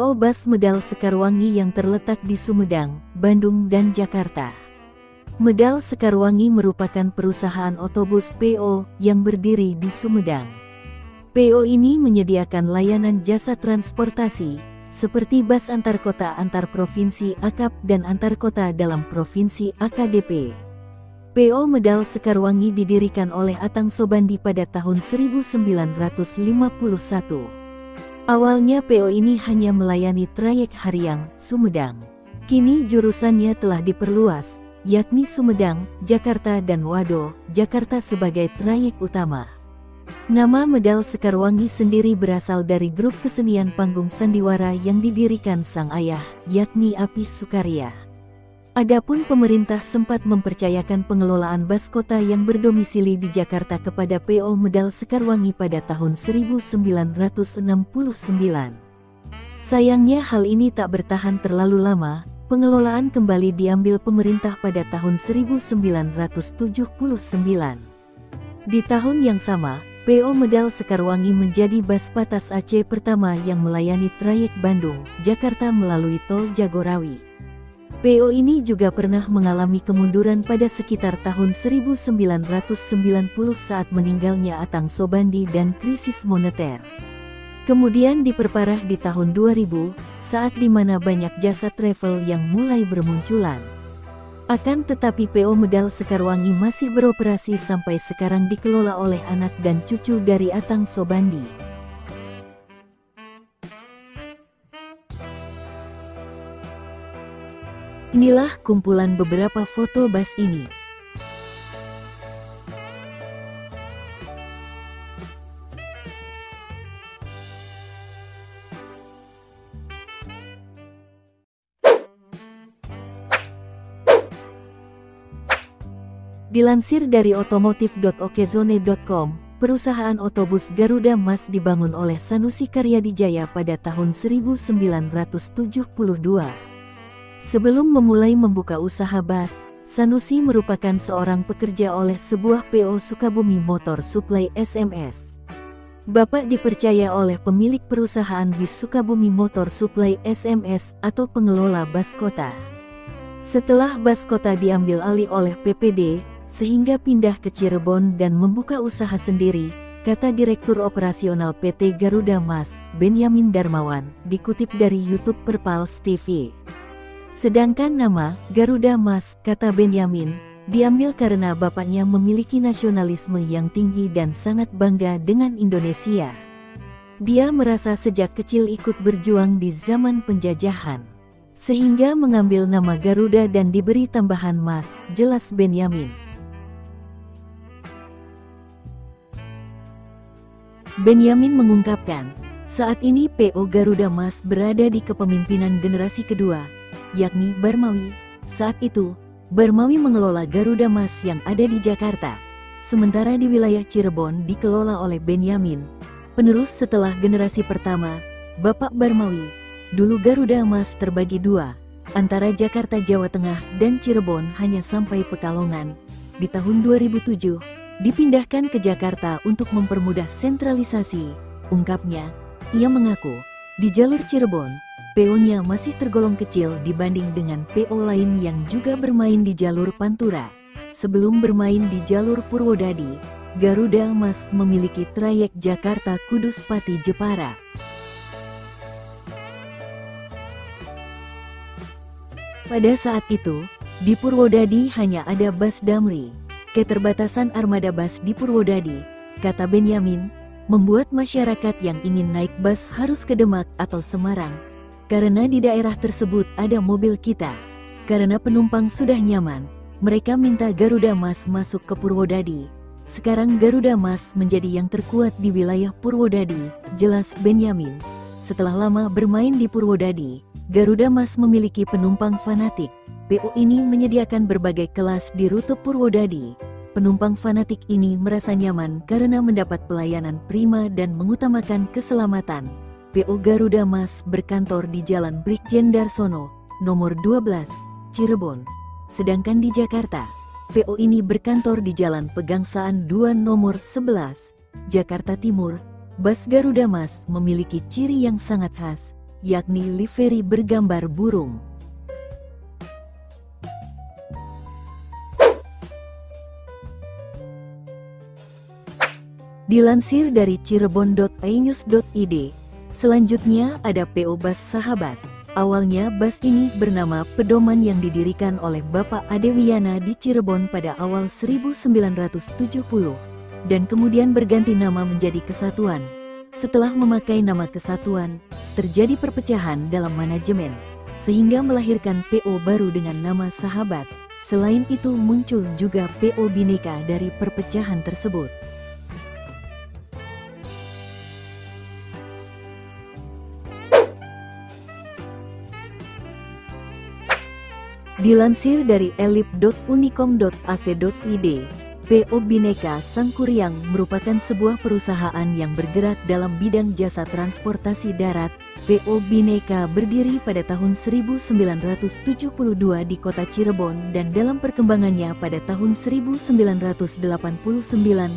PO Bus Medal Sekarwangi yang terletak di Sumedang, Bandung dan Jakarta. Medal Sekarwangi merupakan perusahaan otobus PO yang berdiri di Sumedang. PO ini menyediakan layanan jasa transportasi, seperti bus antar kota antar provinsi AKAP dan antar kota dalam provinsi AKDP. PO Medal Sekarwangi didirikan oleh Atang Sobandi pada tahun 1951. Awalnya PO ini hanya melayani trayek Hariang, Sumedang. Kini jurusannya telah diperluas, yakni Sumedang, Jakarta dan Wado, Jakarta sebagai trayek utama. Nama Medal Sekarwangi sendiri berasal dari grup kesenian panggung sandiwara yang didirikan sang ayah, yakni Apis Sukarya. Adapun pemerintah sempat mempercayakan pengelolaan bus kota yang berdomisili di Jakarta kepada PO Medal Sekarwangi pada tahun 1969. Sayangnya hal ini tak bertahan terlalu lama, pengelolaan kembali diambil pemerintah pada tahun 1979. Di tahun yang sama, PO Medal Sekarwangi menjadi bus Patas Aceh pertama yang melayani trayek Bandung, Jakarta melalui tol Jagorawi. PO ini juga pernah mengalami kemunduran pada sekitar tahun 1990 saat meninggalnya Atang Sobandi dan krisis moneter. Kemudian diperparah di tahun 2000, saat dimana banyak jasa travel yang mulai bermunculan. Akan tetapi PO Medal Sekarwangi masih beroperasi sampai sekarang dikelola oleh anak dan cucu dari Atang Sobandi. Inilah kumpulan beberapa foto bus ini. Dilansir dari otomotif.okezone.com, perusahaan otobus Garuda Mas dibangun oleh Sanusi Karyadijaya pada tahun 1972. Sebelum memulai membuka usaha bus, Sanusi merupakan seorang pekerja oleh sebuah PO Sukabumi Motor Supply SMS. Bapak dipercaya oleh pemilik perusahaan bis Sukabumi Motor Supply SMS atau pengelola bus kota. Setelah bus kota diambil alih oleh PPD, sehingga pindah ke Cirebon dan membuka usaha sendiri, kata Direktur Operasional PT Garuda Mas, Benyamin Darmawan, dikutip dari YouTube Perpals TV. Sedangkan nama Garuda Mas, kata Benyamin, diambil karena bapaknya memiliki nasionalisme yang tinggi dan sangat bangga dengan Indonesia. Dia merasa sejak kecil ikut berjuang di zaman penjajahan, sehingga mengambil nama Garuda dan diberi tambahan Mas, jelas Benyamin. Benyamin mengungkapkan, saat ini PO Garuda Mas berada di kepemimpinan generasi kedua, yakni Barmawi. Saat itu, Barmawi mengelola Garuda Mas yang ada di Jakarta, sementara di wilayah Cirebon dikelola oleh Benyamin, penerus setelah generasi pertama, Bapak Barmawi. Dulu Garuda Mas terbagi dua, antara Jakarta Jawa Tengah dan Cirebon hanya sampai Pekalongan. Di tahun 2007, dipindahkan ke Jakarta untuk mempermudah sentralisasi, ungkapnya. Ia mengaku, di jalur Cirebon, PO-nya masih tergolong kecil dibanding dengan PO lain yang juga bermain di jalur Pantura. Sebelum bermain di jalur Purwodadi, Garuda Mas memiliki trayek Jakarta Kudus Pati Jepara. Pada saat itu, di Purwodadi hanya ada bus Damri. Keterbatasan armada bus di Purwodadi, kata Benyamin, membuat masyarakat yang ingin naik bus harus ke Demak atau Semarang. Karena di daerah tersebut ada mobil kita. Karena penumpang sudah nyaman, mereka minta Garuda Mas masuk ke Purwodadi. Sekarang Garuda Mas menjadi yang terkuat di wilayah Purwodadi, jelas Benyamin. Setelah lama bermain di Purwodadi, Garuda Mas memiliki penumpang fanatik. PO ini menyediakan berbagai kelas di rute Purwodadi. Penumpang fanatik ini merasa nyaman karena mendapat pelayanan prima dan mengutamakan keselamatan. PO Garuda Mas berkantor di Jalan Brigjen Darsono, nomor 12, Cirebon. Sedangkan di Jakarta, PO ini berkantor di Jalan Pegangsaan 2 nomor 11, Jakarta Timur. Bus Garuda Mas memiliki ciri yang sangat khas, yakni livery bergambar burung. Dilansir dari cirebon.inews.id, selanjutnya ada PO Bas Sahabat. Awalnya bas ini bernama Pedoman yang didirikan oleh Bapak Adewiyana di Cirebon pada awal 1970 dan kemudian berganti nama menjadi Kesatuan. Setelah memakai nama Kesatuan, terjadi perpecahan dalam manajemen sehingga melahirkan PO baru dengan nama Sahabat. Selain itu muncul juga PO Bhinneka dari perpecahan tersebut. Dilansir dari elip.unicom.ac.id, PO Bhinneka Sangkuriang merupakan sebuah perusahaan yang bergerak dalam bidang jasa transportasi darat. PO Bhinneka berdiri pada tahun 1972 di kota Cirebon dan dalam perkembangannya pada tahun 1989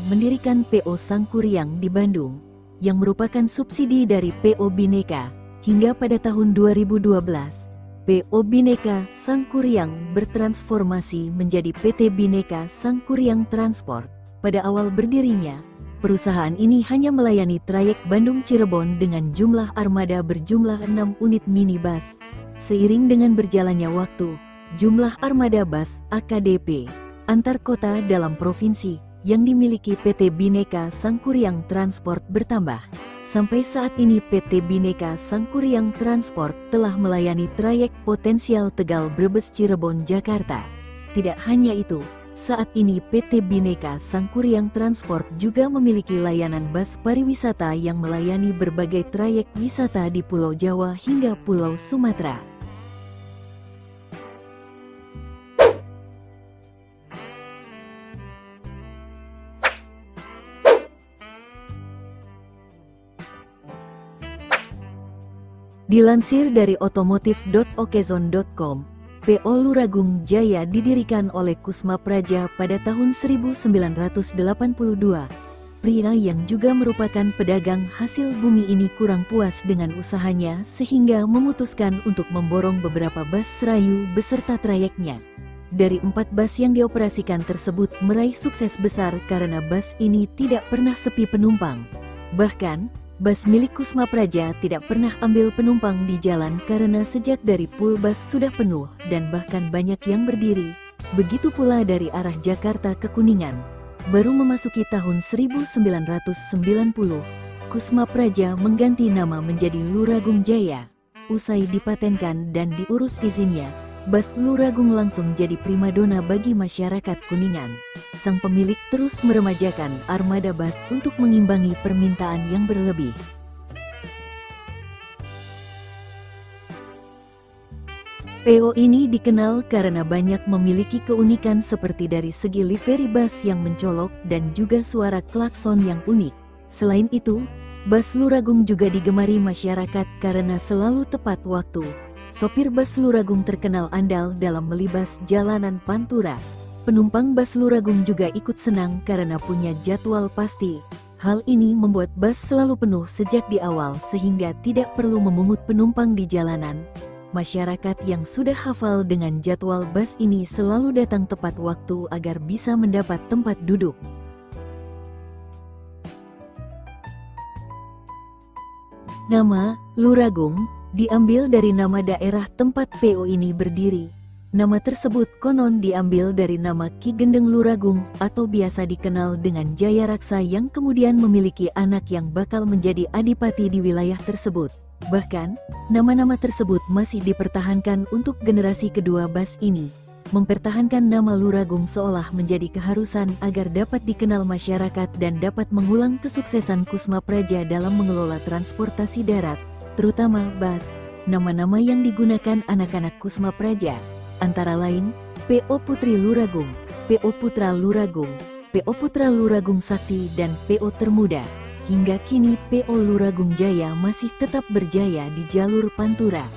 mendirikan PO Sangkuriang di Bandung, yang merupakan subsidi dari PO Bhinneka. Hingga pada tahun 2012, PO Bhinneka Sangkuriang bertransformasi menjadi PT Bhinneka Sangkuriang Transport. Pada awal berdirinya, perusahaan ini hanya melayani trayek Bandung-Cirebon dengan jumlah armada berjumlah 6 unit minibus. Seiring dengan berjalannya waktu, jumlah armada bus AKDP antar kota dalam provinsi yang dimiliki PT Bhinneka Sangkuriang Transport bertambah. Sampai saat ini PT Bhinneka Sangkuriang Transport telah melayani trayek potensial Tegal Brebes Cirebon Jakarta. Tidak hanya itu, saat ini PT Bhinneka Sangkuriang Transport juga memiliki layanan bus pariwisata yang melayani berbagai trayek wisata di Pulau Jawa hingga Pulau Sumatera. Dilansir dari otomotif.okezone.com, PO Luragung Jaya didirikan oleh Kusma Praja pada tahun 1982. Pria yang juga merupakan pedagang hasil bumi ini kurang puas dengan usahanya sehingga memutuskan untuk memborong beberapa bus serayu beserta trayeknya. Dari 4 bus yang dioperasikan tersebut meraih sukses besar karena bus ini tidak pernah sepi penumpang. Bahkan, bus milik Kusma Praja tidak pernah ambil penumpang di jalan karena sejak dari pool bus sudah penuh dan bahkan banyak yang berdiri. Begitu pula dari arah Jakarta ke Kuningan. Baru memasuki tahun 1990, Kusma Praja mengganti nama menjadi Luragung Jaya. Usai dipatenkan dan diurus izinnya, bus Luragung langsung jadi primadona bagi masyarakat Kuningan. Sang pemilik terus meremajakan armada bus untuk mengimbangi permintaan yang berlebih. PO ini dikenal karena banyak memiliki keunikan seperti dari segi livery bus yang mencolok dan juga suara klakson yang unik. Selain itu, bus Luragung juga digemari masyarakat karena selalu tepat waktu. Sopir bus Luragung terkenal andal dalam melibas jalanan Pantura. Penumpang bus Luragung juga ikut senang karena punya jadwal pasti. Hal ini membuat bus selalu penuh sejak di awal sehingga tidak perlu memungut penumpang di jalanan. Masyarakat yang sudah hafal dengan jadwal bus ini selalu datang tepat waktu agar bisa mendapat tempat duduk. Nama Luragung diambil dari nama daerah tempat PO ini berdiri. Nama tersebut konon diambil dari nama Ki Gendeng Luragung atau biasa dikenal dengan Jaya Raksa yang kemudian memiliki anak yang bakal menjadi adipati di wilayah tersebut. Bahkan, nama-nama tersebut masih dipertahankan untuk generasi kedua bus ini. Mempertahankan nama Luragung seolah menjadi keharusan agar dapat dikenal masyarakat dan dapat mengulang kesuksesan Kusma Praja dalam mengelola transportasi darat, terutama bus. Nama-nama yang digunakan anak-anak Kusma Praja antara lain PO Putri Luragung, PO Putra Luragung, PO Putra Luragung Sakti, dan PO Termuda. Hingga kini PO Luragung Jaya masih tetap berjaya di jalur Pantura.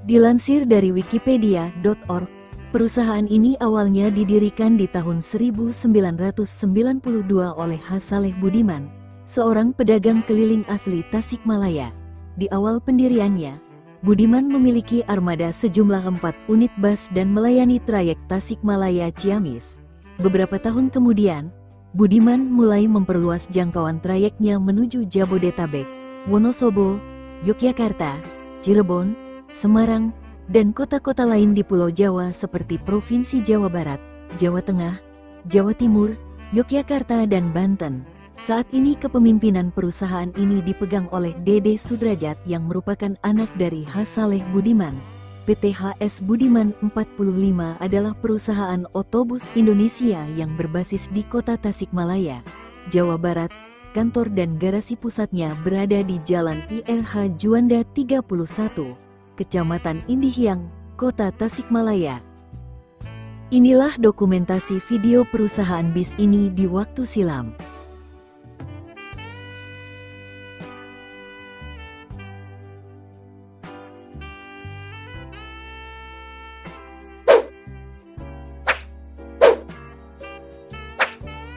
Dilansir dari wikipedia.org, Perusahaan ini awalnya didirikan di tahun 1992 oleh H. Saleh Budiman, seorang pedagang keliling asli Tasikmalaya. Di awal pendiriannya, Budiman memiliki armada sejumlah 4 unit bus dan melayani trayek Tasikmalaya-Ciamis. Beberapa tahun kemudian, Budiman mulai memperluas jangkauan trayeknya menuju Jabodetabek, Wonosobo, Yogyakarta, Cirebon, Semarang, dan kota-kota lain di Pulau Jawa seperti Provinsi Jawa Barat, Jawa Tengah, Jawa Timur, Yogyakarta, dan Banten. Saat ini kepemimpinan perusahaan ini dipegang oleh Dede Sudrajat yang merupakan anak dari H. Saleh Budiman. PT HS Budiman 45 adalah perusahaan otobus Indonesia yang berbasis di kota Tasikmalaya, Jawa Barat. Kantor dan garasi pusatnya berada di Jalan IRH Juanda 31. Kecamatan Indihiang, Kota Tasikmalaya. Inilah dokumentasi video perusahaan bis ini di waktu silam.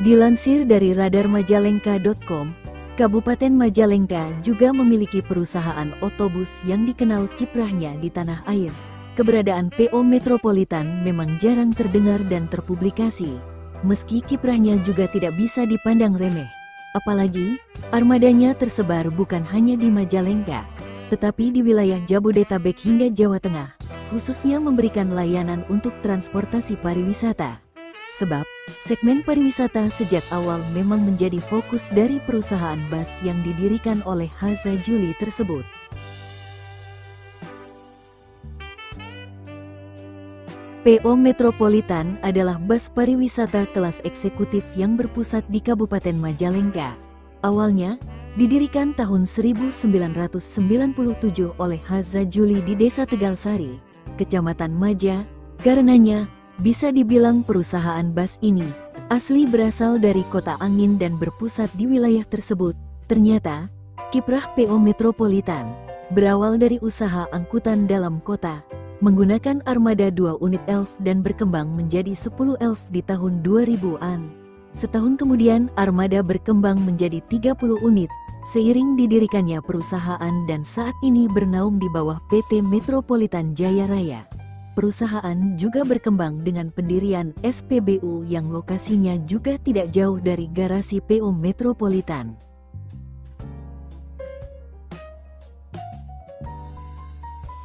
Dilansir dari radarmajalengka.com, Kabupaten Majalengka juga memiliki perusahaan otobus yang dikenal kiprahnya di tanah air. Keberadaan PO Metropolitan memang jarang terdengar dan terpublikasi, meski kiprahnya juga tidak bisa dipandang remeh. Apalagi, armadanya tersebar bukan hanya di Majalengka, tetapi di wilayah Jabodetabek hingga Jawa Tengah, khususnya memberikan layanan untuk transportasi pariwisata. Sebab, segmen pariwisata sejak awal memang menjadi fokus dari perusahaan bus yang didirikan oleh Haza Juli tersebut. PO Metropolitan adalah bus pariwisata kelas eksekutif yang berpusat di Kabupaten Majalengka. Awalnya, didirikan tahun 1997 oleh Haza Juli di Desa Tegalsari, Kecamatan Maja. Karenanya, bisa dibilang perusahaan bus ini asli berasal dari Kota Angin dan berpusat di wilayah tersebut. Ternyata, kiprah PO Metropolitan berawal dari usaha angkutan dalam kota, menggunakan armada 2 unit elf dan berkembang menjadi 10 elf di tahun 2000-an. Setahun kemudian armada berkembang menjadi 30 unit, seiring didirikannya perusahaan dan saat ini bernaung di bawah PT Metropolitan Jaya Raya. Perusahaan juga berkembang dengan pendirian SPBU yang lokasinya juga tidak jauh dari garasi PO Metropolitan.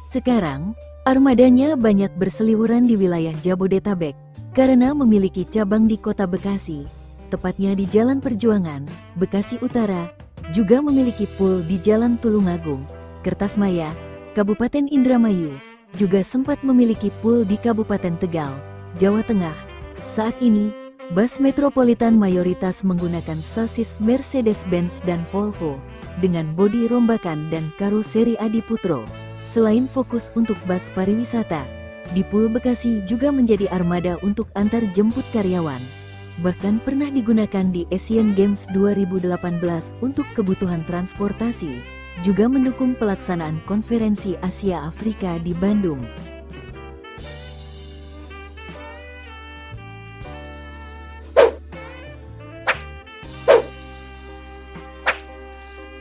Sekarang, armadanya banyak berseliweran di wilayah Jabodetabek karena memiliki cabang di Kota Bekasi, tepatnya di Jalan Perjuangan, Bekasi Utara, juga memiliki pool di Jalan Tulungagung, Kertasmaya, Kabupaten Indramayu, juga sempat memiliki pool di Kabupaten Tegal, Jawa Tengah. Saat ini, bus Metropolitan mayoritas menggunakan sasis Mercedes-Benz dan Volvo, dengan bodi rombakan dan karoseri Adiputro. Selain fokus untuk bus pariwisata, di Pool Bekasi juga menjadi armada untuk antar jemput karyawan. Bahkan pernah digunakan di Asian Games 2018 untuk kebutuhan transportasi. Juga mendukung pelaksanaan konferensi Asia Afrika di Bandung.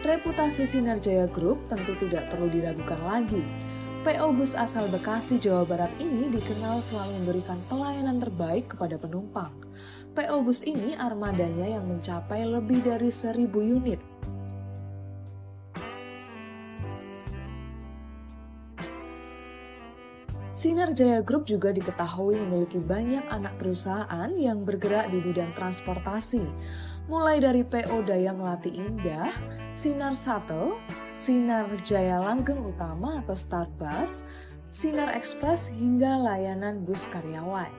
Reputasi Sinar Jaya Group tentu tidak perlu diragukan lagi. PO Bus asal Bekasi, Jawa Barat ini dikenal selalu memberikan pelayanan terbaik kepada penumpang. PO Bus ini armadanya yang mencapai lebih dari 1000 unit. Sinar Jaya Group juga diketahui memiliki banyak anak perusahaan yang bergerak di bidang transportasi, mulai dari PO Daya Melati Indah, Sinar Shuttle, Sinar Jaya Langgeng Utama atau Starbus, Sinar Express hingga layanan bus karyawan.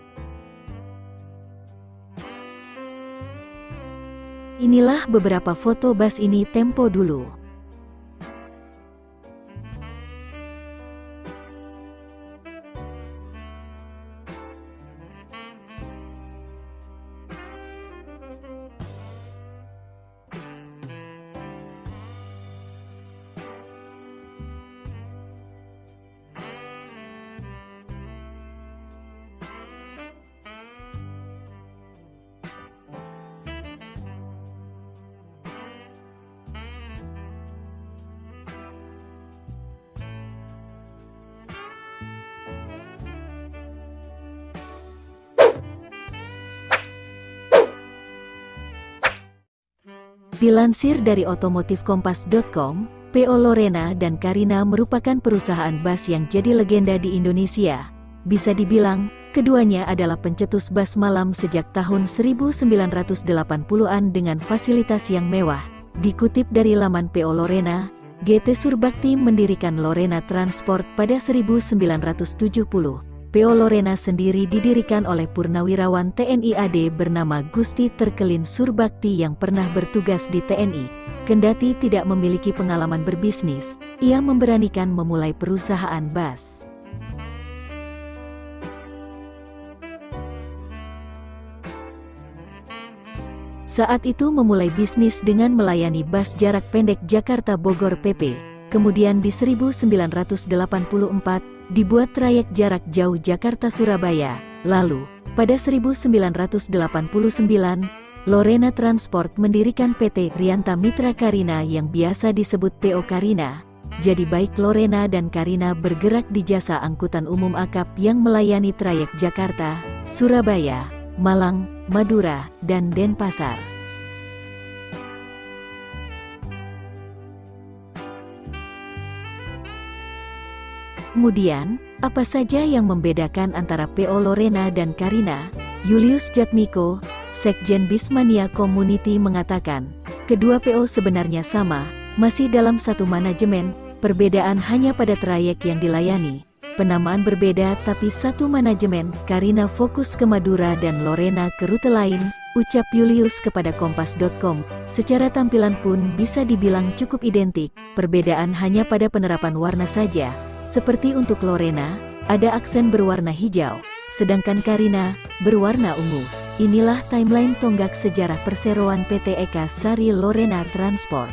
Inilah beberapa foto bus ini tempo dulu. Dilansir dari otomotifkompas.com, PO Lorena dan Karina merupakan perusahaan bus yang jadi legenda di Indonesia. Bisa dibilang, keduanya adalah pencetus bus malam sejak tahun 1980-an dengan fasilitas yang mewah. Dikutip dari laman PO Lorena, GT Surbakti mendirikan Lorena Transport pada 1970. PO Lorena sendiri didirikan oleh purnawirawan TNI AD bernama Gusti Terkelin Surbakti yang pernah bertugas di TNI. Kendati tidak memiliki pengalaman berbisnis, ia memberanikan memulai perusahaan bus. Saat itu memulai bisnis dengan melayani bus jarak pendek Jakarta-Bogor PP. Kemudian di 1984, dibuat trayek jarak jauh Jakarta-Surabaya. Lalu, pada 1989, Lorena Transport mendirikan PT Rianta Mitra Karina yang biasa disebut PO Karina. Jadi baik Lorena dan Karina bergerak di jasa angkutan umum akap yang melayani trayek Jakarta, Surabaya, Malang, Madura, dan Denpasar. Kemudian, apa saja yang membedakan antara PO Lorena dan Karina? Julius Jatmiko, Sekjen Bismania Community mengatakan, kedua PO sebenarnya sama, masih dalam satu manajemen, perbedaan hanya pada trayek yang dilayani. Penamaan berbeda tapi satu manajemen, Karina fokus ke Madura dan Lorena ke rute lain, ucap Julius kepada Kompas.com. Secara tampilan pun bisa dibilang cukup identik, perbedaan hanya pada penerapan warna saja. Seperti untuk Lorena, ada aksen berwarna hijau, sedangkan Karina berwarna ungu. Inilah timeline tonggak sejarah perseroan PT Eka Sari Lorena Transport.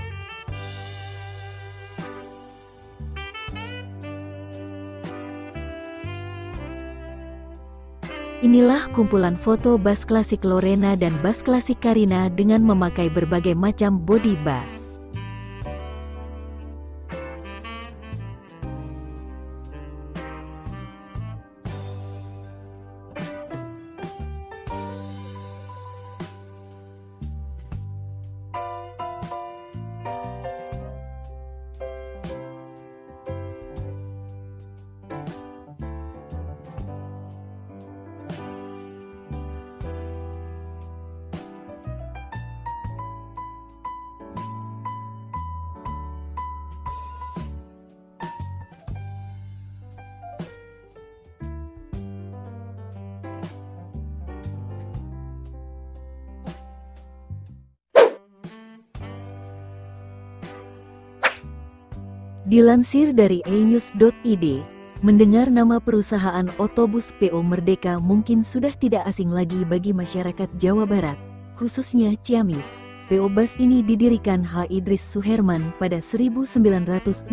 Inilah kumpulan foto bus klasik Lorena dan bus klasik Karina dengan memakai berbagai macam bodi bus. Dilansir dari inews.id, mendengar nama perusahaan otobus PO Merdeka mungkin sudah tidak asing lagi bagi masyarakat Jawa Barat, khususnya Ciamis. PO Bus ini didirikan H. Idris Suherman pada 1969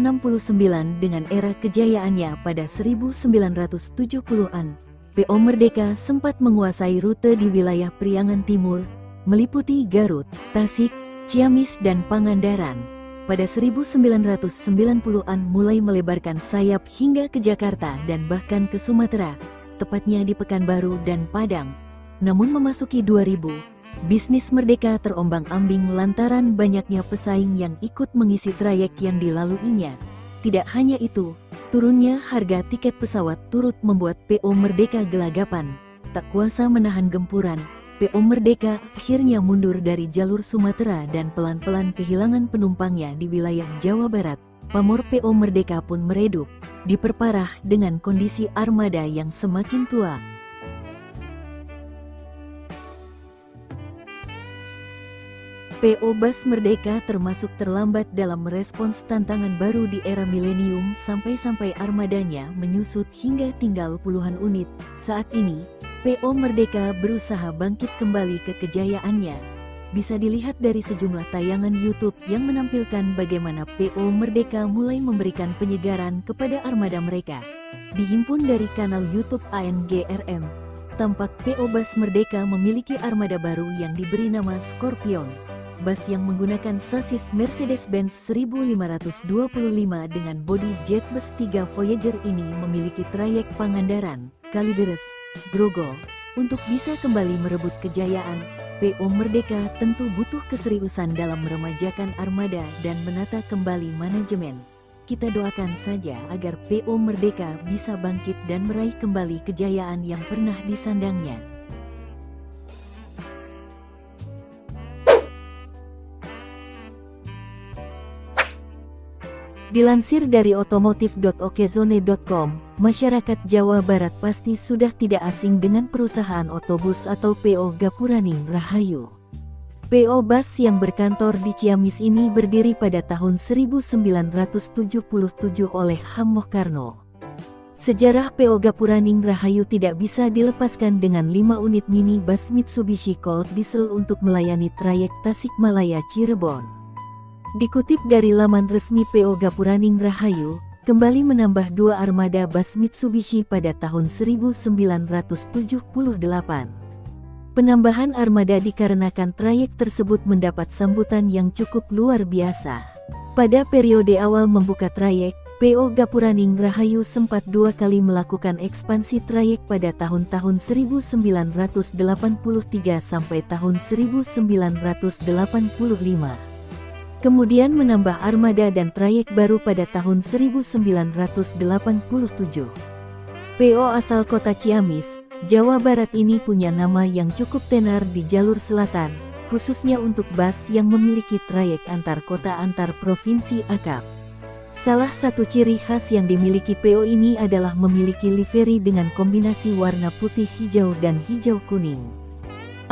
dengan era kejayaannya pada 1970-an. PO Merdeka sempat menguasai rute di wilayah Priangan Timur, meliputi Garut, Tasik, Ciamis dan Pangandaran. Pada 1990-an mulai melebarkan sayap hingga ke Jakarta dan bahkan ke Sumatera, tepatnya di Pekanbaru dan Padang. Namun memasuki 2000, bisnis Merdeka terombang-ambing lantaran banyaknya pesaing yang ikut mengisi trayek yang dilaluinya. Tidak hanya itu, turunnya harga tiket pesawat turut membuat PO Merdeka gelagapan. Tak kuasa menahan gempuran, PO Merdeka akhirnya mundur dari jalur Sumatera dan pelan-pelan kehilangan penumpangnya di wilayah Jawa Barat. Pamor PO Merdeka pun meredup, diperparah dengan kondisi armada yang semakin tua. PO Bus Merdeka termasuk terlambat dalam merespons tantangan baru di era milenium sampai-sampai armadanya menyusut hingga tinggal puluhan unit. Saat ini, PO Merdeka berusaha bangkit kembali ke kejayaannya. Bisa dilihat dari sejumlah tayangan YouTube yang menampilkan bagaimana PO Merdeka mulai memberikan penyegaran kepada armada mereka. Dihimpun dari kanal YouTube ANGRM, tampak PO Bus Merdeka memiliki armada baru yang diberi nama Scorpion. Bus yang menggunakan sasis Mercedes-Benz 1525 dengan bodi jet bus 3 Voyager ini memiliki trayek Pangandaran, Kalideres, Grogol. Untuk bisa kembali merebut kejayaan, PO Merdeka tentu butuh keseriusan dalam meremajakan armada dan menata kembali manajemen. Kita doakan saja agar PO Merdeka bisa bangkit dan meraih kembali kejayaan yang pernah disandangnya. Dilansir dari otomotif.okezone.com, masyarakat Jawa Barat pasti sudah tidak asing dengan perusahaan otobus atau PO Gapuraning Rahayu. PO Bus yang berkantor di Ciamis ini berdiri pada tahun 1977 oleh Ham Mokarno. Sejarah PO Gapuraning Rahayu tidak bisa dilepaskan dengan 5 unit minibus Mitsubishi Colt Diesel untuk melayani trayek Tasikmalaya-Cirebon. Dikutip dari laman resmi PO Gapuraning Rahayu, kembali menambah 2 armada bus Mitsubishi pada tahun 1978. Penambahan armada dikarenakan trayek tersebut mendapat sambutan yang cukup luar biasa. Pada periode awal membuka trayek, PO Gapuraning Rahayu sempat 2 kali melakukan ekspansi trayek pada tahun-tahun 1983 sampai tahun 1985. Kemudian menambah armada dan trayek baru pada tahun 1987. PO asal kota Ciamis, Jawa Barat ini punya nama yang cukup tenar di jalur selatan, khususnya untuk bus yang memiliki trayek antar kota antar provinsi akap. Salah satu ciri khas yang dimiliki PO ini adalah memiliki livery dengan kombinasi warna putih hijau dan hijau kuning.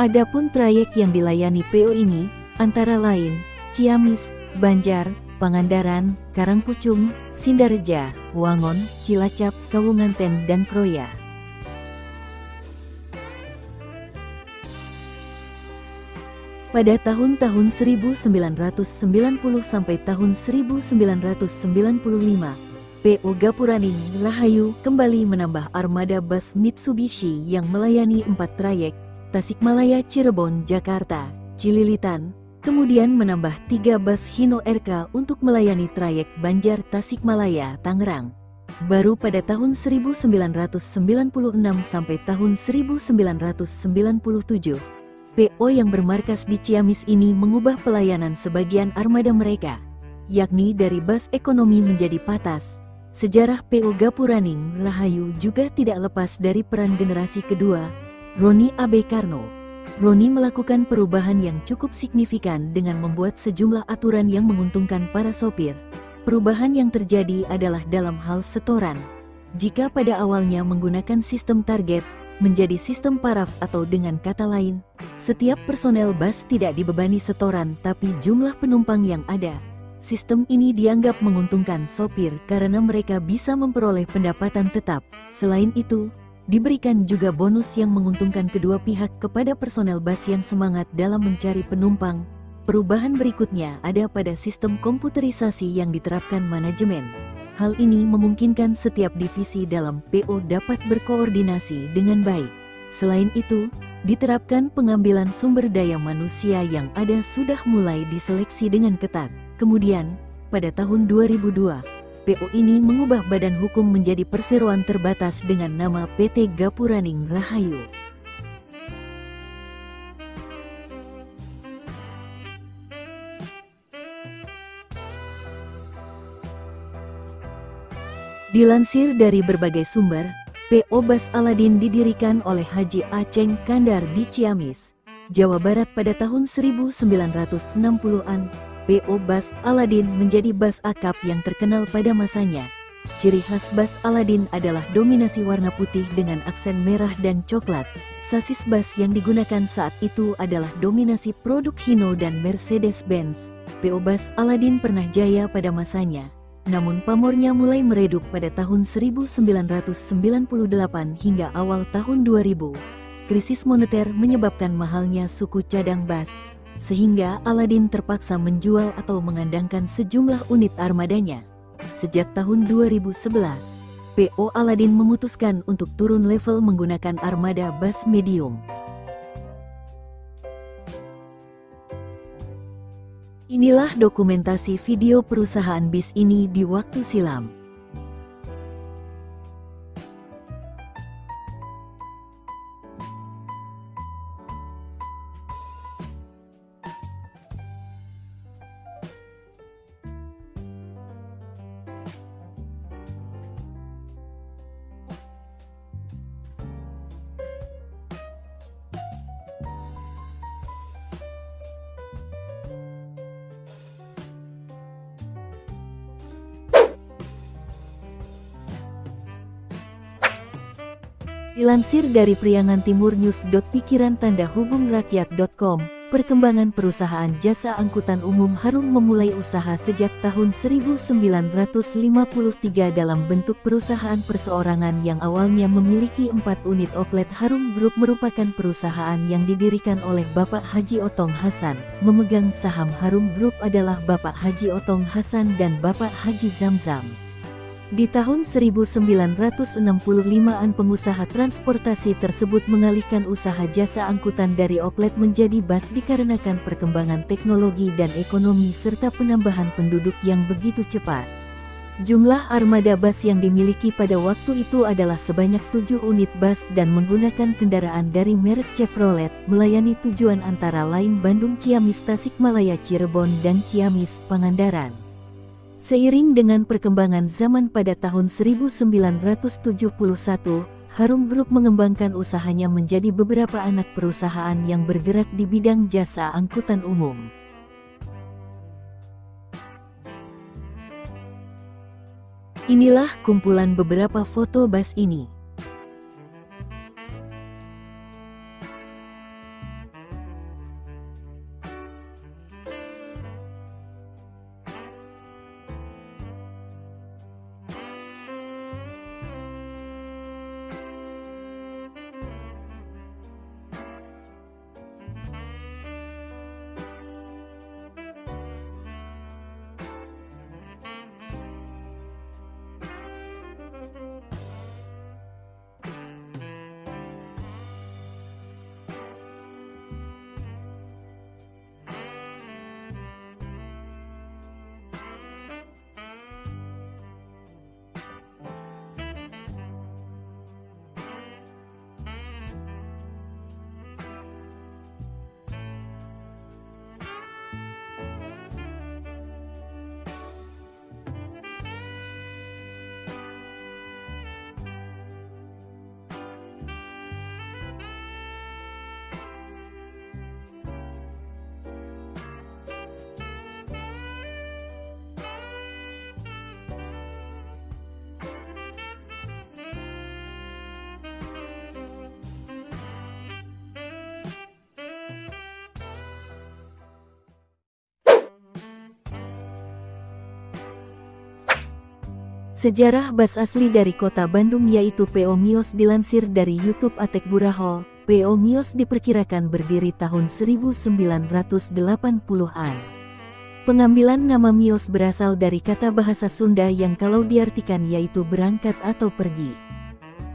Adapun trayek yang dilayani PO ini, antara lain, Ciamis, Banjar, Pangandaran, Karangpucung, Sindareja, Wangon, Cilacap, Kawunganten, dan Kroya. Pada tahun-tahun 1990 sampai tahun 1995, PO Gapuraning Rahayu kembali menambah armada bus Mitsubishi yang melayani 4 trayek, Tasikmalaya, Cirebon, Jakarta, Cililitan, kemudian menambah 3 bus Hino RK untuk melayani trayek Banjar Tasikmalaya Tangerang. Baru pada tahun 1996 sampai tahun 1997, PO yang bermarkas di Ciamis ini mengubah pelayanan sebagian armada mereka, yakni dari bus ekonomi menjadi patas. Sejarah PO Gapuraning Rahayu juga tidak lepas dari peran generasi kedua, Roni Abe Karno. Roni melakukan perubahan yang cukup signifikan dengan membuat sejumlah aturan yang menguntungkan para sopir. Perubahan yang terjadi adalah dalam hal setoran. Jika pada awalnya menggunakan sistem target, menjadi sistem paraf atau dengan kata lain, setiap personel bus tidak dibebani setoran tapi jumlah penumpang yang ada. Sistem ini dianggap menguntungkan sopir karena mereka bisa memperoleh pendapatan tetap. Selain itu, diberikan juga bonus yang menguntungkan kedua pihak kepada personel bus yang semangat dalam mencari penumpang. Perubahan berikutnya ada pada sistem komputerisasi yang diterapkan manajemen. Hal ini memungkinkan setiap divisi dalam PO dapat berkoordinasi dengan baik. Selain itu, diterapkan pengambilan sumber daya manusia yang ada sudah mulai diseleksi dengan ketat. Kemudian, pada tahun 2002, PO ini mengubah badan hukum menjadi perseroan terbatas dengan nama PT Gapuraning Rahayu. Dilansir dari berbagai sumber, PO Bus Aladin didirikan oleh Haji Aceng Kandar di Ciamis, Jawa Barat pada tahun 1960-an. PO Bus Aladin menjadi bus akap yang terkenal pada masanya. Ciri khas bus Aladin adalah dominasi warna putih dengan aksen merah dan coklat. Sasis bus yang digunakan saat itu adalah dominasi produk Hino dan Mercedes-Benz. PO Bus Aladin pernah jaya pada masanya, namun pamornya mulai meredup pada tahun 1998 hingga awal tahun 2000. Krisis moneter menyebabkan mahalnya suku cadang bus, sehingga Aladin terpaksa menjual atau mengandangkan sejumlah unit armadanya. Sejak tahun 2011, PO Aladin memutuskan untuk turun level menggunakan armada bus medium. Inilah dokumentasi video perusahaan bis ini di waktu silam. Dilansir dari priangantimurnews.pikiran-hubung-rakyat.com, perkembangan perusahaan jasa angkutan umum Harum memulai usaha sejak tahun 1953 dalam bentuk perusahaan perseorangan yang awalnya memiliki 4 unit outlet. Harum Group merupakan perusahaan yang didirikan oleh Bapak Haji Otong Hasan. Memegang saham Harum Group adalah Bapak Haji Otong Hasan dan Bapak Haji Zamzam. Di tahun 1965-an pengusaha transportasi tersebut mengalihkan usaha jasa angkutan dari outlet menjadi bus dikarenakan perkembangan teknologi dan ekonomi serta penambahan penduduk yang begitu cepat. Jumlah armada bus yang dimiliki pada waktu itu adalah sebanyak 7 unit bus dan menggunakan kendaraan dari merek Chevrolet, melayani tujuan antara lain Bandung Ciamis Tasikmalaya Cirebon dan Ciamis Pangandaran. Seiring dengan perkembangan zaman pada tahun 1971, Harum Group mengembangkan usahanya menjadi beberapa anak perusahaan yang bergerak di bidang jasa angkutan umum. Inilah kumpulan beberapa foto bus ini. Sejarah bus asli dari kota Bandung yaitu PO Miyos. Dilansir dari YouTube Atek Burahol, PO Miyos diperkirakan berdiri tahun 1980-an. Pengambilan nama Miyos berasal dari kata bahasa Sunda yang kalau diartikan yaitu berangkat atau pergi.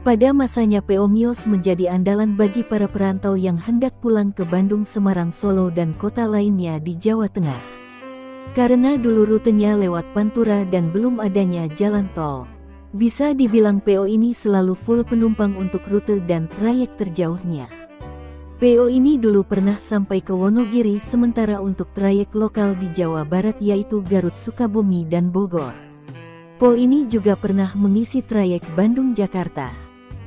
Pada masanya PO Miyos menjadi andalan bagi para perantau yang hendak pulang ke Bandung, Semarang, Solo dan kota lainnya di Jawa Tengah. Karena dulu rutenya lewat Pantura dan belum adanya jalan tol, bisa dibilang PO ini selalu full penumpang untuk rute dan trayek terjauhnya. PO ini dulu pernah sampai ke Wonogiri, sementara untuk trayek lokal di Jawa Barat yaitu Garut, Sukabumi dan Bogor. PO ini juga pernah mengisi trayek Bandung-Jakarta.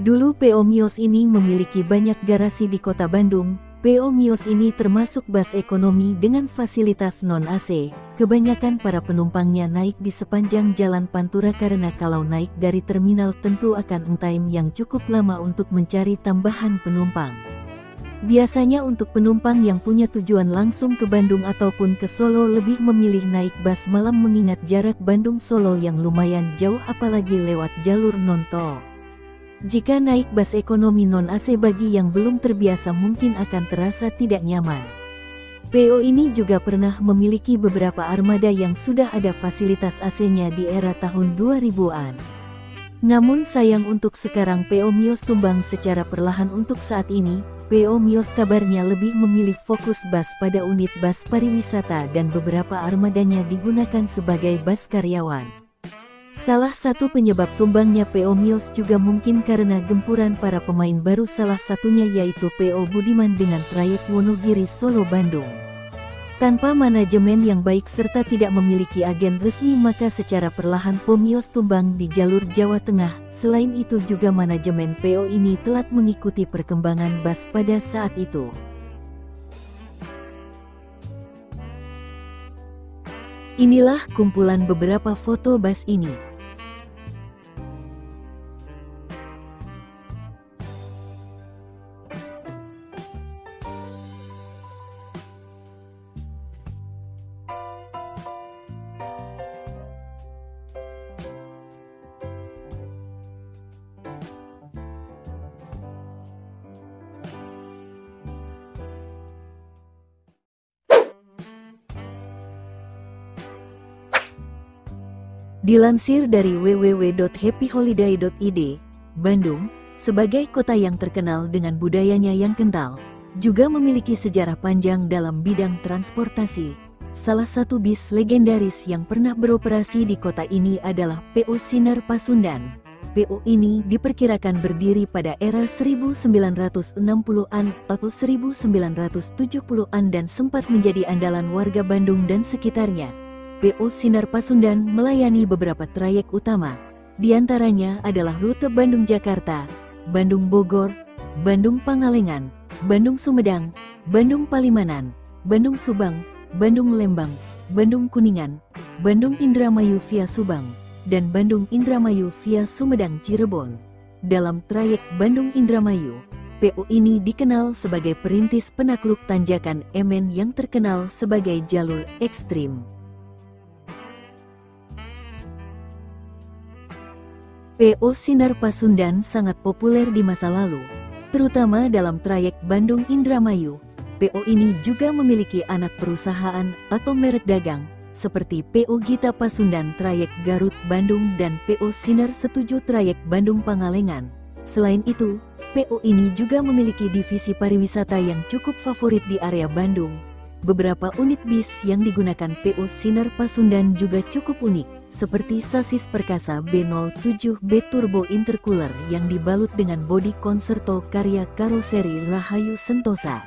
Dulu PO Miyos ini memiliki banyak garasi di kota Bandung. PO Miyos ini termasuk bus ekonomi dengan fasilitas non-AC. Kebanyakan para penumpangnya naik di sepanjang jalan Pantura karena kalau naik dari terminal tentu akan time yang cukup lama untuk mencari tambahan penumpang. Biasanya untuk penumpang yang punya tujuan langsung ke Bandung ataupun ke Solo lebih memilih naik bus malam mengingat jarak Bandung-Solo yang lumayan jauh apalagi lewat jalur non-tol. Jika naik bus ekonomi non-AC bagi yang belum terbiasa mungkin akan terasa tidak nyaman. PO ini juga pernah memiliki beberapa armada yang sudah ada fasilitas AC-nya di era tahun 2000-an. Namun sayang untuk sekarang PO Miyos tumbang secara perlahan. Untuk saat ini, PO Miyos kabarnya lebih memilih fokus bus pada unit bus pariwisata dan beberapa armadanya digunakan sebagai bus karyawan. Salah satu penyebab tumbangnya PO Miyos juga mungkin karena gempuran para pemain baru, salah satunya yaitu PO Budiman dengan trayek Wonogiri Solo Bandung. Tanpa manajemen yang baik serta tidak memiliki agen resmi maka secara perlahan PO Miyos tumbang di jalur Jawa Tengah. Selain itu juga manajemen PO ini telat mengikuti perkembangan bus pada saat itu. Inilah kumpulan beberapa foto bus ini. Dilansir dari www.happyholiday.id, Bandung, sebagai kota yang terkenal dengan budayanya yang kental, juga memiliki sejarah panjang dalam bidang transportasi. Salah satu bis legendaris yang pernah beroperasi di kota ini adalah PO Sinar Pasundan. PO ini diperkirakan berdiri pada era 1960-an atau 1970-an dan sempat menjadi andalan warga Bandung dan sekitarnya. PO Sinar Pasundan melayani beberapa trayek utama, di antaranya adalah rute Bandung-Jakarta, Bandung-Bogor, Bandung-Pangalengan, Bandung-Sumedang, Bandung-Palimanan, Bandung-Subang, Bandung-Lembang, Bandung-Kuningan, Bandung-Indramayu via Subang, dan Bandung-Indramayu via Sumedang-Cirebon. Dalam trayek Bandung-Indramayu, PO ini dikenal sebagai perintis penakluk tanjakan MN yang terkenal sebagai jalur ekstrim. PO Sinar Pasundan sangat populer di masa lalu, terutama dalam trayek Bandung-Indramayu. PO ini juga memiliki anak perusahaan atau merek dagang, seperti PO Gita Pasundan trayek Garut-Bandung dan PO Sinar Setuju trayek Bandung-Pangalengan. Selain itu, PO ini juga memiliki divisi pariwisata yang cukup favorit di area Bandung. Beberapa unit bis yang digunakan PO Sinar Pasundan juga cukup unik, seperti sasis perkasa B07B Turbo Intercooler yang dibalut dengan bodi konserto karya karoseri Rahayu Sentosa.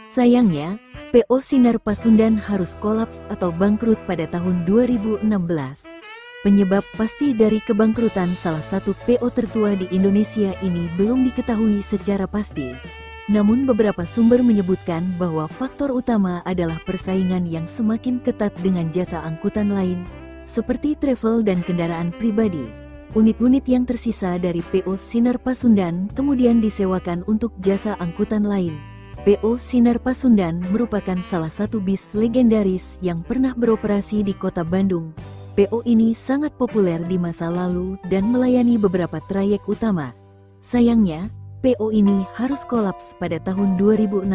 Sayangnya, PO Sinar Pasundan harus kolaps atau bangkrut pada tahun 2016. Penyebab pasti dari kebangkrutan salah satu PO tertua di Indonesia ini belum diketahui secara pasti. Namun beberapa sumber menyebutkan bahwa faktor utama adalah persaingan yang semakin ketat dengan jasa angkutan lain, seperti travel dan kendaraan pribadi. Unit-unit yang tersisa dari PO Sinar Pasundan kemudian disewakan untuk jasa angkutan lain. PO Sinar Pasundan merupakan salah satu bis legendaris yang pernah beroperasi di kota Bandung. PO ini sangat populer di masa lalu dan melayani beberapa trayek utama. Sayangnya, PO ini harus kolaps pada tahun 2016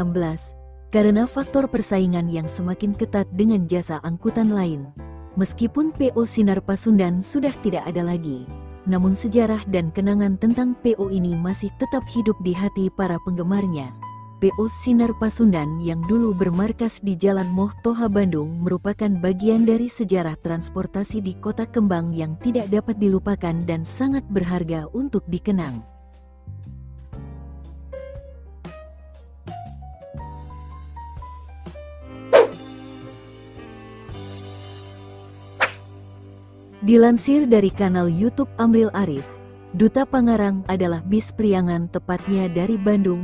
karena faktor persaingan yang semakin ketat dengan jasa angkutan lain. Meskipun PO Sinar Pasundan sudah tidak ada lagi, namun sejarah dan kenangan tentang PO ini masih tetap hidup di hati para penggemarnya. PO Sinar Pasundan yang dulu bermarkas di Jalan Moh Toha Bandung merupakan bagian dari sejarah transportasi di Kota Kembang yang tidak dapat dilupakan dan sangat berharga untuk dikenang. Dilansir dari kanal YouTube Amril Arif, Duta Pangarang adalah bis priangan tepatnya dari Bandung.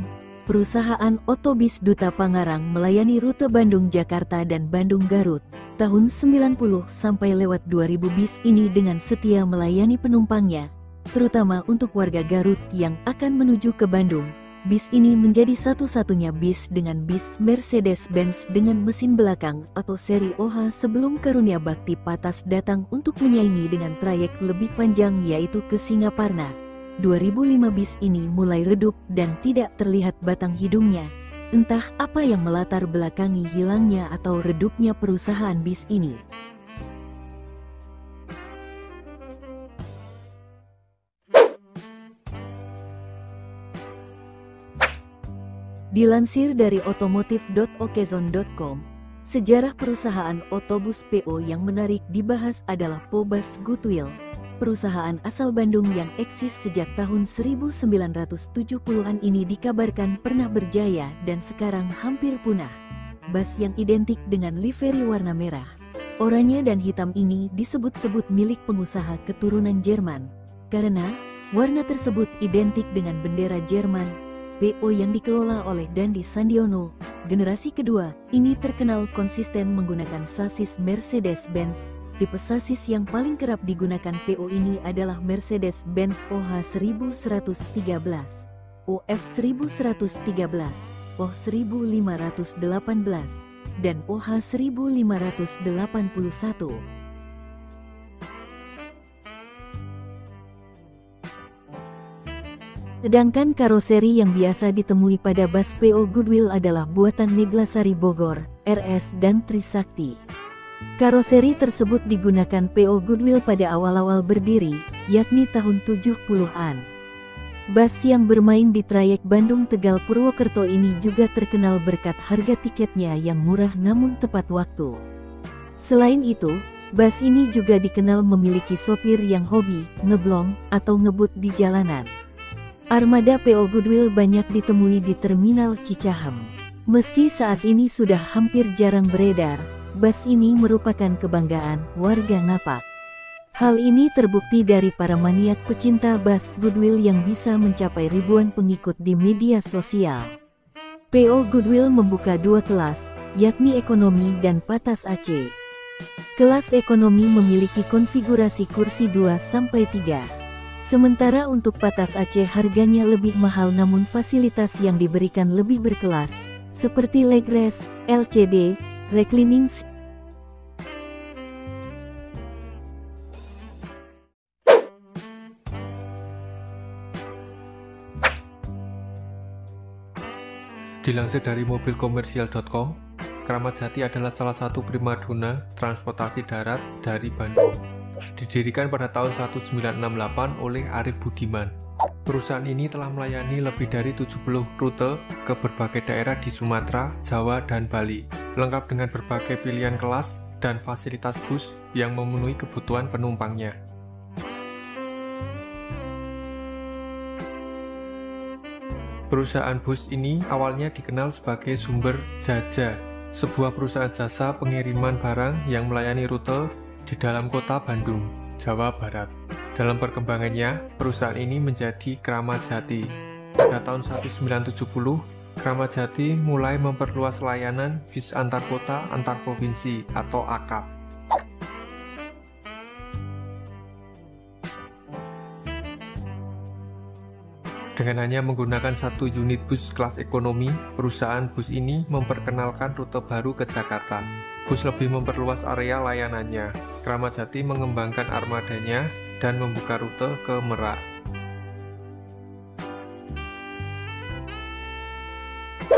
Perusahaan otobis Duta Pangarang melayani rute Bandung-Jakarta dan Bandung-Garut. Tahun 90 sampai lewat 2000 bis ini dengan setia melayani penumpangnya, terutama untuk warga Garut yang akan menuju ke Bandung. Bis ini menjadi satu-satunya bis dengan bis Mercedes-Benz dengan mesin belakang atau seri OH sebelum karunia bakti Patas datang untuk menyaingi dengan trayek lebih panjang yaitu ke Singaparna. 2005 bis ini mulai redup dan tidak terlihat batang hidungnya. Entah apa yang melatar belakangi hilangnya atau redupnya perusahaan bis ini. Dilansir dari otomotif.okezone.com, sejarah perusahaan otobus PO yang menarik dibahas adalah Pobas Goodwill, perusahaan asal Bandung yang eksis sejak tahun 1970-an ini dikabarkan pernah berjaya dan sekarang hampir punah. Bas yang identik dengan livery warna merah, oranye dan hitam ini disebut-sebut milik pengusaha keturunan Jerman, karena warna tersebut identik dengan bendera Jerman. PO yang dikelola oleh Dandi Sandiono, generasi kedua, ini terkenal konsisten menggunakan sasis Mercedes-Benz. Tipe sasis yang paling kerap digunakan PO ini adalah Mercedes-Benz OH 1113, OF 1113, OH 1518, dan OH 1581. Sedangkan karoseri yang biasa ditemui pada bus PO Goodwill adalah buatan Neglasari Bogor, RS dan Trisakti. Karoseri tersebut digunakan PO Goodwill pada awal-awal berdiri, yakni tahun 70-an. Bus yang bermain di trayek Bandung-Tegal Purwokerto ini juga terkenal berkat harga tiketnya yang murah namun tepat waktu. Selain itu, bus ini juga dikenal memiliki sopir yang hobi ngeblong atau ngebut di jalanan. Armada PO Goodwill banyak ditemui di Terminal Cicahem. Meski saat ini sudah hampir jarang beredar, bus ini merupakan kebanggaan warga Ngapak. Hal ini terbukti dari para maniak pecinta bus Goodwill yang bisa mencapai ribuan pengikut di media sosial. PO Goodwill membuka dua kelas, yakni ekonomi dan Patas AC. Kelas ekonomi memiliki konfigurasi kursi 2-3. Sementara untuk Patas AC harganya lebih mahal namun fasilitas yang diberikan lebih berkelas, seperti leg rest, LCD, reclining seat. Dilansir dari mobilkomersial.com, Kramat Jati adalah salah satu primadona transportasi darat dari Bandung. Didirikan pada tahun 1968 oleh Arif Budiman. Perusahaan ini telah melayani lebih dari 70 rute ke berbagai daerah di Sumatera, Jawa, dan Bali, lengkap dengan berbagai pilihan kelas dan fasilitas bus yang memenuhi kebutuhan penumpangnya. Perusahaan bus ini awalnya dikenal sebagai Sumber Jaja, sebuah perusahaan jasa pengiriman barang yang melayani rute di dalam kota Bandung, Jawa Barat. Dalam perkembangannya, perusahaan ini menjadi Kramat Jati. Pada tahun 1970, Kramat Jati mulai memperluas layanan bis antar kota antar provinsi atau AKAP. Dengan hanya menggunakan satu unit bus kelas ekonomi, perusahaan bus ini memperkenalkan rute baru ke Jakarta. Bus lebih memperluas area layanannya. Kramat Jati mengembangkan armadanya dan membuka rute ke Merak.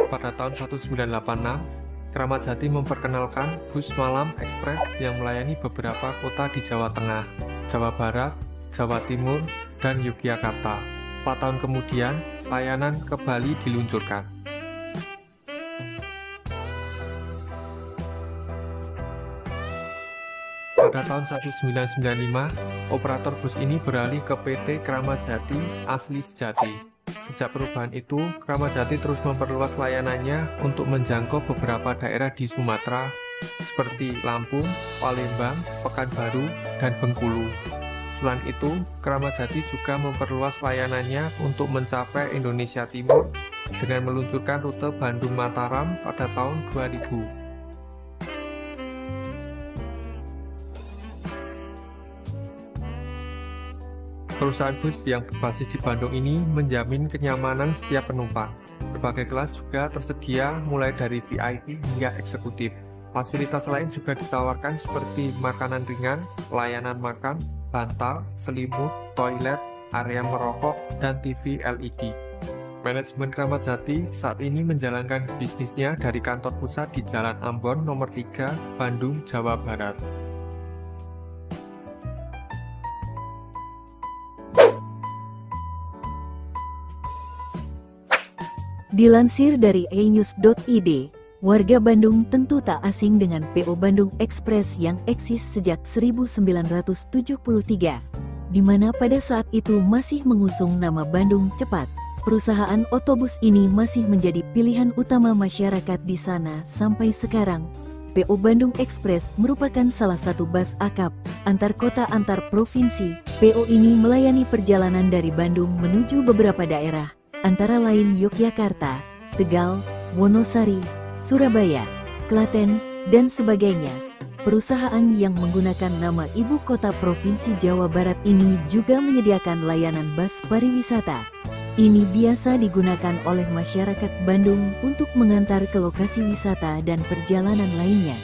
Pada tahun 1986, Kramat Jati memperkenalkan bus malam ekspres yang melayani beberapa kota di Jawa Tengah, Jawa Barat, Jawa Timur, dan Yogyakarta. 4 tahun kemudian, layanan ke Bali diluncurkan. Pada tahun 1995, operator bus ini beralih ke PT Kramat Jati Asli Sejati. Sejak perubahan itu, Kramat Jati terus memperluas layanannya untuk menjangkau beberapa daerah di Sumatera, seperti Lampung, Palembang, Pekanbaru, dan Bengkulu. Selain itu, Kramat Jati juga memperluas layanannya untuk mencapai Indonesia Timur dengan meluncurkan rute Bandung-Mataram pada tahun 2000. Perusahaan bus yang berbasis di Bandung ini menjamin kenyamanan setiap penumpang. Berbagai kelas juga tersedia mulai dari VIP hingga eksekutif. Fasilitas lain juga ditawarkan seperti makanan ringan, layanan makan, bantal, selimut, toilet, area merokok, dan TV LED. Manajemen Kramat Jati saat ini menjalankan bisnisnya dari kantor pusat di Jalan Ambon nomor 3, Bandung, Jawa Barat. Dilansir dari enews.id, warga Bandung tentu tak asing dengan PO Bandung Express yang eksis sejak 1973, di mana pada saat itu masih mengusung nama Bandung Cepat. Perusahaan otobus ini masih menjadi pilihan utama masyarakat di sana sampai sekarang. PO Bandung Express merupakan salah satu bus akap antar kota antar provinsi. PO ini melayani perjalanan dari Bandung menuju beberapa daerah, antara lain Yogyakarta, Tegal, Wonosari, Surabaya, Klaten, dan sebagainya. Perusahaan yang menggunakan nama ibu kota Provinsi Jawa Barat ini juga menyediakan layanan bus pariwisata. Ini biasa digunakan oleh masyarakat Bandung untuk mengantar ke lokasi wisata dan perjalanan lainnya.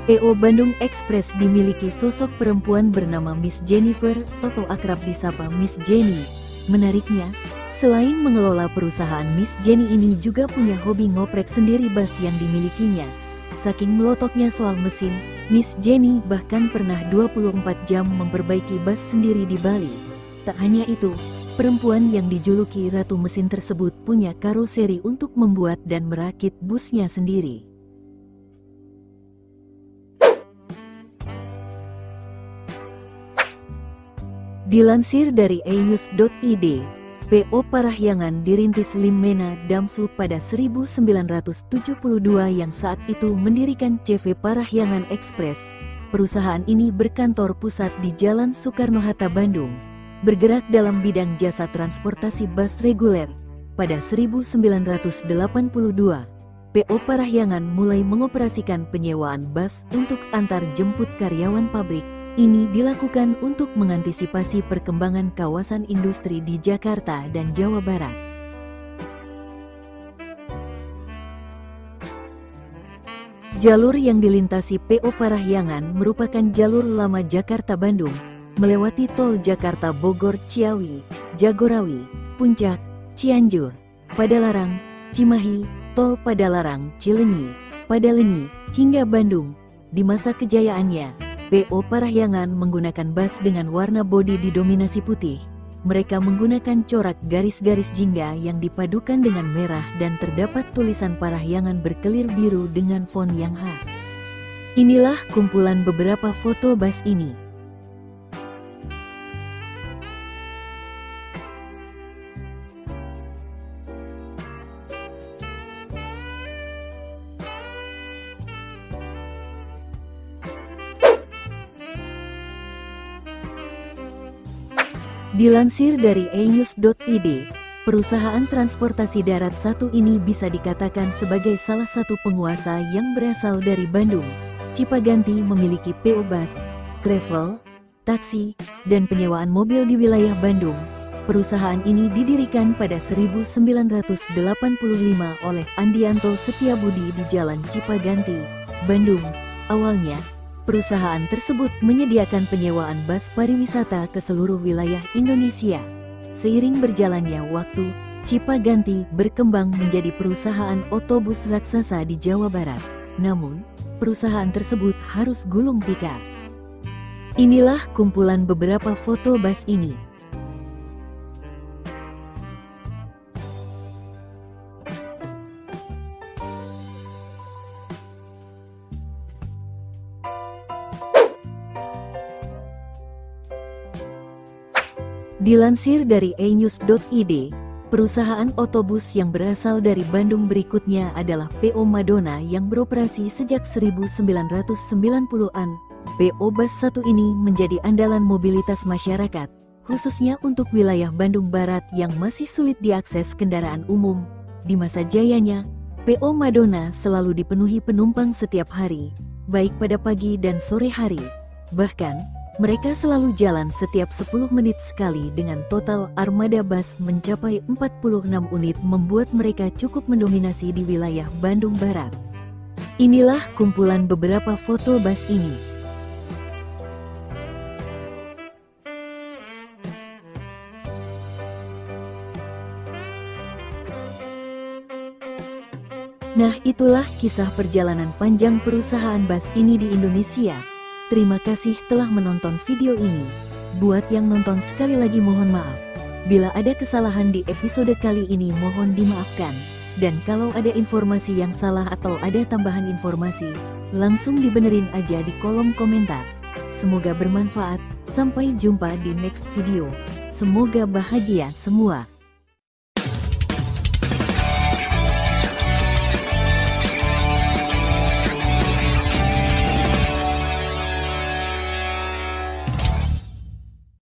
PO Bandung Express dimiliki sosok perempuan bernama Miss Jennifer atau akrab disapa Miss Jenny. Menariknya, selain mengelola perusahaan, Miss Jenny ini juga punya hobi ngoprek sendiri bus yang dimilikinya. Saking melotoknya soal mesin, Miss Jenny bahkan pernah 24 jam memperbaiki bus sendiri di Bali. Tak hanya itu, perempuan yang dijuluki Ratu Mesin tersebut punya karoseri untuk membuat dan merakit busnya sendiri. Dilansir dari enews.id, PO Parahyangan dirintis Lim Mena Damsu pada 1972 yang saat itu mendirikan CV Parahyangan Express. Perusahaan ini berkantor pusat di Jalan Soekarno-Hatta, Bandung. Bergerak dalam bidang jasa transportasi bus reguler. Pada 1982, PO Parahyangan mulai mengoperasikan penyewaan bus untuk antar jemput karyawan pabrik. Ini dilakukan untuk mengantisipasi perkembangan kawasan industri di Jakarta dan Jawa Barat. Jalur yang dilintasi PO Parahyangan merupakan jalur lama Jakarta-Bandung, melewati tol Jakarta Bogor Ciawi, Jagorawi, Puncak, Cianjur, Padalarang, Cimahi, tol Padalarang, Cileunyi, Padalenyi, hingga Bandung. Di masa kejayaannya, PO Parahyangan menggunakan bus dengan warna bodi didominasi putih. Mereka menggunakan corak garis-garis jingga yang dipadukan dengan merah dan terdapat tulisan Parahyangan berkelir biru dengan font yang khas. Inilah kumpulan beberapa foto bus ini. Dilansir dari enews.id, perusahaan transportasi darat satu ini bisa dikatakan sebagai salah satu penguasa yang berasal dari Bandung. Cipaganti memiliki PO Bus, travel, taksi, dan penyewaan mobil di wilayah Bandung. Perusahaan ini didirikan pada 1985 oleh Andianto Setiabudi di Jalan Cipaganti, Bandung. Awalnya, perusahaan tersebut menyediakan penyewaan bus pariwisata ke seluruh wilayah Indonesia. Seiring berjalannya waktu, Cipaganti berkembang menjadi perusahaan otobus raksasa di Jawa Barat. Namun, perusahaan tersebut harus gulung tikar. Inilah kumpulan beberapa foto bus ini. Dilansir dari enews.id, perusahaan otobus yang berasal dari Bandung berikutnya adalah PO Madonna yang beroperasi sejak 1990-an. PO Bus 1 ini menjadi andalan mobilitas masyarakat, khususnya untuk wilayah Bandung Barat yang masih sulit diakses kendaraan umum. Di masa jayanya, PO Madonna selalu dipenuhi penumpang setiap hari, baik pada pagi dan sore hari. Bahkan, mereka selalu jalan setiap 10 menit sekali dengan total armada bus mencapai 46 unit membuat mereka cukup mendominasi di wilayah Bandung Barat. Inilah kumpulan beberapa foto bus ini. Nah, itulah kisah perjalanan panjang perusahaan bus ini di Indonesia. Terima kasih telah menonton video ini. Buat yang nonton sekali lagi mohon maaf. Bila ada kesalahan di episode kali ini mohon dimaafkan. Dan kalau ada informasi yang salah atau ada tambahan informasi, langsung dibenerin aja di kolom komentar. Semoga bermanfaat. Sampai jumpa di next video. Semoga bahagia semua.